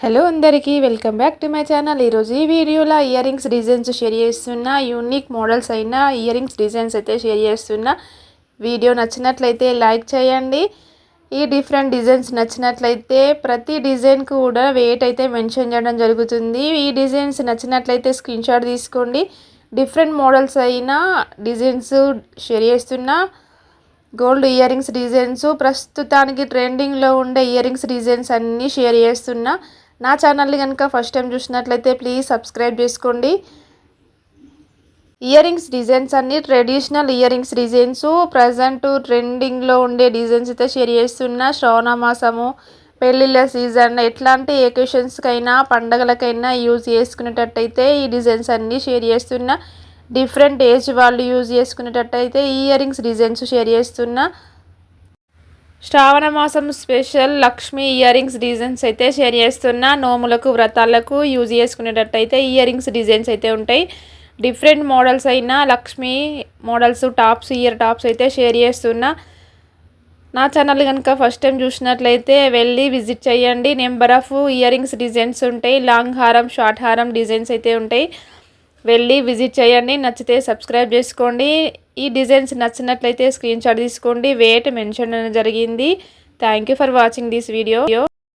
Hello అందరికీ welcome back to my channel. ఈరోజు ఈ వీడియోలో ఇయర్ రింగ్స్ డిజైన్స్ షేర్ చేస్తున్నా. యూనిక్ మోడల్స్ అయిన ఇయర్ రింగ్స్ డిజైన్స్ అయితే షేర్ చేస్తున్నా. వీడియో నచ్చినట్లయితే లైక్ చేయండి. ఈ డిఫరెంట్ డిజైన్స్ నచ్చినట్లయితే ప్రతి డిజైన్ కూడా వెయిట్ అయితే మెన్షన్ చేయడం జరుగుతుంది. ఈ డిజైన్స్ నచ్చినట్లయితే స్క్రీన్ షాట్ తీసుకోండి. డిఫరెంట్ మోడల్స్ అయిన డిజైన్స్ షేర్ చేస్తున్నా. గోల్డ్ ఇయర్ రింగ్స్ డిజైన్స్ ప్రస్తుతానికి ట్రెండింగ్లో ఉండే ఇయర్ రింగ్స్ డిజైన్స్ అన్నీ షేర్ చేస్తున్నా. నా ఛానల్ని కనుక ఫస్ట్ టైం చూసినట్లయితే ప్లీజ్ సబ్స్క్రైబ్ చేసుకోండి. ఇయర్ రింగ్స్ డిజైన్స్ అన్నీ traditional ear rings designs present ట్రెండింగ్లో ఉండే డిజైన్స్ అయితే షేర్ చేస్తున్నా. శ్రావణ మాసము, పెళ్ళిళ్ళ సీజన్, ఎట్లాంటి ఎకేషన్స్కైనా పండగలకైనా యూజ్ చేసుకునేటట్టయితే ఈ డిజైన్స్ అన్నీ షేర్ చేస్తున్నా. డిఫరెంట్ ఏజ్ వాళ్ళు యూజ్ చేసుకునేటట్టయితే ఈ ఇయర్ రింగ్స్ డిజైన్స్ షేర్ చేస్తున్నా. శ్రావణ మాసం special Lakshmi ear rings designs అయితే షేర్ చేస్తున్నా. నోములకు వ్రతాలకు యూజ్ చేసుకునేటట్టయితే ఇయర్ రింగ్స్ డిజైన్స్ అయితే ఉంటాయి. డిఫరెంట్ మోడల్స్ అయినా Lakshmi models tops, ear tops అయితే షేర్ చేస్తున్నా. నా ఛానల్ కనుక ఫస్ట్ టైం చూసినట్లయితే వెళ్ళి విజిట్ చేయండి. Number of ear rings designs ఉంటాయి. లాంగ్ హారం, షార్ట్ హారం డిజైన్స్ అయితే ఉంటాయి. వెళ్ళి విజిట్ చేయండి. నచ్చితే సబ్స్క్రైబ్ చేసుకోండి. ఈ డిజైన్స్ నచ్చినట్లయితే స్క్రీన్ షాట్ తీసుకోండి. వెయిట్ మెన్షన్ జరిగింది. Thank you for watching this video.